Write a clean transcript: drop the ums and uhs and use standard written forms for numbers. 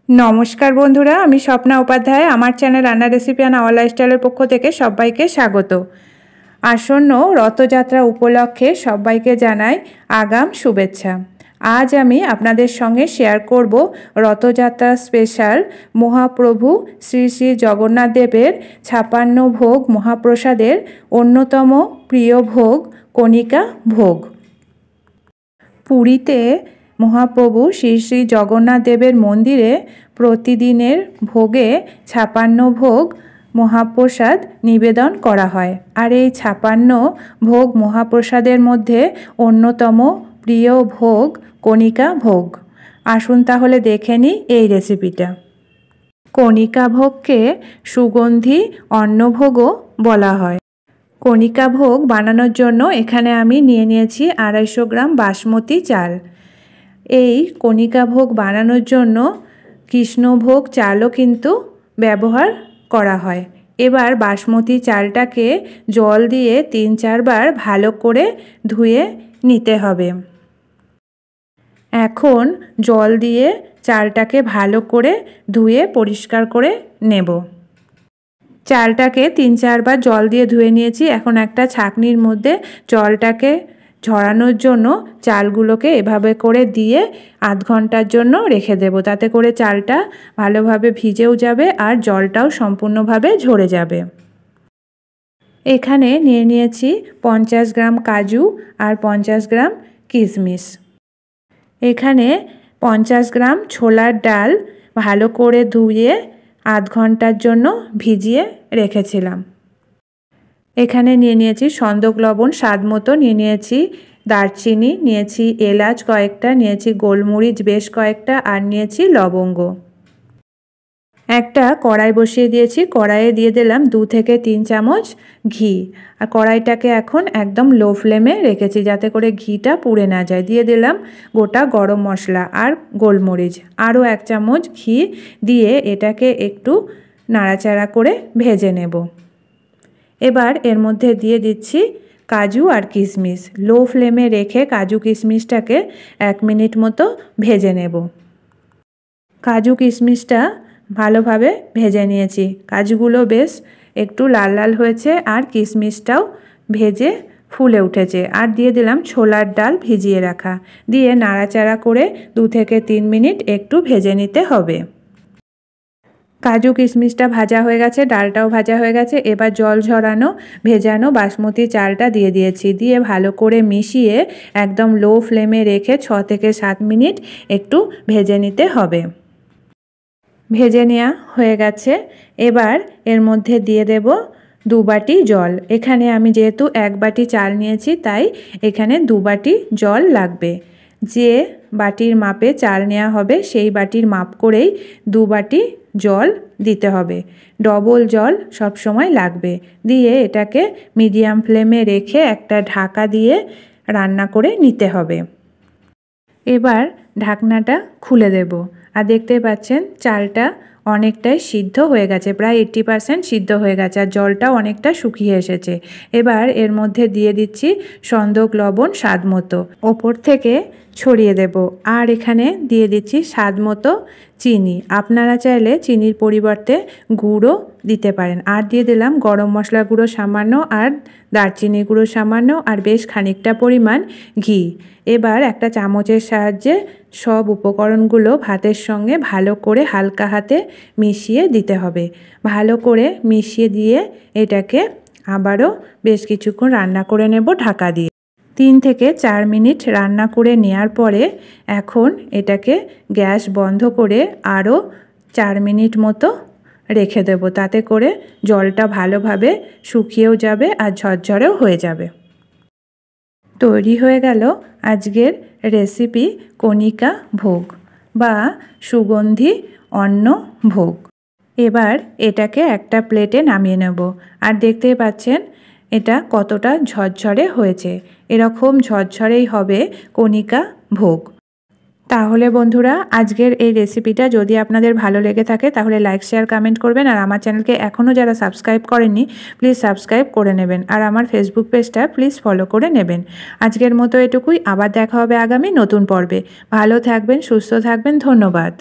नमस्कार बंधुरा आमी स्वप्ना उपाध्याय आमार चैनल रान्ना रेसिपि एंड आवर लाइफस्टाइलेर पक्ष थेके सबाइके स्वागत। आसन्न रथयात्रा उपलक्षे सबाइके जानाई आगाम शुभेच्छा। आज आमी आपनादेर संगे शेयर करब रथयात्रा स्पेशल महाप्रभु श्री श्री जगन्नाथ देवेर 56 भोग महाप्रसादेर अन्यतम प्रिय भोग कणिका भोग। पुरीते महाप्रभु श्री श्री जगन्नाथ देवेर मंदिरे प्रतिदिनेर भोगे 56 भोग महाप्रसाद निवेदन करा हय। और ये 56 भोग महाप्रसादेर मध्य अन्यतम प्रिय भोग कणिका भोग। आसुन ताहले देखे नि एई रेसिपिटा। कणिका भोग के सुगंधी अन्नभोगो बला हय। कणिका भोग बानानोर जोन्नो एखाने आमी निये नियेछि 250 ग्राम बासमती चाल। এই কণিকা ভোগ বানানোর জন্য কৃষ্ণভোগ চালও কিন্তু ব্যবহার করা হয়। এবার বাসমতি চালটাকে জল দিয়ে 3-4 বার ভালো করে ধুয়ে নিতে হবে। এখন জল দিয়ে চালটাকে ভালো করে ধুয়ে পরিষ্কার করে নেব। চালটাকে 3-4 বার জল দিয়ে ধুয়ে নিয়েছি। এখন একটা ছাঁকনির মধ্যে জলটাকে झड़ानोर जोन्नो चालगुलोके एभाবে করে দিয়ে आध घंटार जोन्नो रेखे देब। ताते करे चालटा भालोभाবে ভিজেও যাবে আর জলটাও সম্পূর্ণভাবে ঝরে যাবে। এখানে নিয়ে নিয়েছি 50 গ্রাম কাজু আর 50 গ্রাম কিশমিশ। এখানে 50 গ্রাম ছোলার ডাল ভালো করে ধুয়ে आध घंटार जोन्नो ভিজিয়ে রেখেছিলাম। এখানে নিয়ে নিয়েছি সন্দক লবণ স্বাদ মতো, নিয়ে নিয়েছি দারচিনি, নিয়েছি এলাচ কয়েকটা, নিয়েছি গোলমরিচ বেশ কয়েকটা আর নিয়েছি লবঙ্গ। একটা কড়াই বসিয়ে দিয়েছি। কড়াইয়ে দিয়ে দিলাম 2 থেকে 3 চামচ ঘি। আর কড়াইটাকে এখন একদম লো ফ্লেমে রেখেছি যাতে করে ঘিটা পুড়ে না যায়। দিয়ে দিলাম গোটা গরম মশলা আর গোলমরিচ। আরও 1 চামচ ঘি দিয়ে এটাকে একটু নাড়াচাড়া করে ভেজে নেব। এবার এর মধ্যে দিয়ে দিচ্ছি কাজু আর কিশমিশ। লো ফ্লেমে রেখে কাজু কিশমিশটাকে 1 মিনিট মতো ভেজে নেব। কাজু কিশমিশটা ভালোভাবে ভেজে নিয়েছি। কাজুগুলো বেশ একটু লাল লাল হয়েছে আর কিশমিশটাও ভেজে ফুলে উঠেছে। আর দিয়ে দিলাম ছোলার ডাল ভিজিয়ে রাখা। দিয়ে নাড়াচাড়া করে 2 থেকে 3 মিনিট একটু ভেজে নিতে হবে। কাজু কিশমিশটা ভাজা হয়ে গেছে, ডালটাও ভাজা হয়ে গেছে। এবার জল ঝরানো ভেজানো বাসমতি চালটা দিয়ে দিয়েছি। দিয়ে ভালো করে মিশিয়ে একদম লো ফ্লেমে রেখে 6 থেকে 7 মিনিট একটু ভেজে নিতে হবে। ভেজে নেওয়া হয়ে গেছে। এবার এর মধ্যে দিয়ে দেব 2 বাটি জল। এখানে আমি যেহেতু 1 বাটি চাল নিয়েছি তাই এখানে 2 বাটি জল লাগবে। যে বাটির মাপে চাল নেওয়া হবে সেই বাটির মাপ করেই 2 বাটি জল দিতে হবে। ডবল জল সব সময় লাগবে। দিয়ে এটাকে মিডিয়াম ফ্লেমে রেখে একটা ঢাকা দিয়ে রান্না করে নিতে হবে। এবার ঢাকনাটা খুলে দেব। আর দেখতে পাচ্ছেন চালটা অনেকটাই সিদ্ধ হয়ে গেছে, প্রায় 80% সিদ্ধ হয়ে গেছে আর জলটাও অনেকটা শুকিয়ে এসেছে। এবার এর মধ্যে দিয়ে দিচ্ছি সন্দক লবণ স্বাদ মতো, ওপর থেকে ছড়িয়ে দেব। আর এখানে দিয়ে দিচ্ছি স্বাদ মতো চিনি। আপনারা চাইলে চিনির পরিবর্তে গুঁড়ো দিতে পারেন। আর দিয়ে দিলাম গরম মশলা গুঁড়ো সামান্য আর দারচিনি গুঁড়ো সামান্য আর বেশ খানিকটা পরিমাণ ঘি। এবার একটা চামচের সাহায্যে সব উপকরণগুলো ভাতের সঙ্গে ভালো করে হালকা হাতে মিশিয়ে দিতে হবে। ভালো করে মিশিয়ে দিয়ে এটাকে আবারও বেশ কিছুক্ষণ রান্না করে নেব ঢাকা দিয়ে। 3 থেকে 4 মিনিট রান্না করে নেওয়ার পরে এখন এটাকে গ্যাস বন্ধ করে আরও 4 মিনিট মতো রেখে দেব। তাতে করে জলটা ভালোভাবে শুকিয়েও যাবে আর ঝরঝরেও হয়ে যাবে। তৈরি হয়ে গেল আজকের রেসিপি কণিকা ভোগ বা সুগন্ধি অন্ন ভোগ। এবার এটাকে একটা প্লেটে নামিয়ে নেব। আর দেখতেই পাচ্ছেন এটা কতটা ঝরঝরে হয়েছে। এরকম ঝরঝরেই হবে কণিকা ভোগ। তাহলে বন্ধুরা আজকের এই রেসিপিটা যদি আপনাদের ভালো লেগে থাকে তাহলে লাইক শেয়ার কমেন্ট করবেন। আর আমার চ্যানেলকে এখনও যারা সাবস্ক্রাইব করেননি প্লিজ সাবস্ক্রাইব করে নেবেন। আর আমার ফেসবুক পেজটা প্লিজ ফলো করে নেবেন। আজকের মতো এটুকুই। আবার দেখা হবে আগামী নতুন পর্বে। ভালো থাকবেন, সুস্থ থাকবেন। ধন্যবাদ।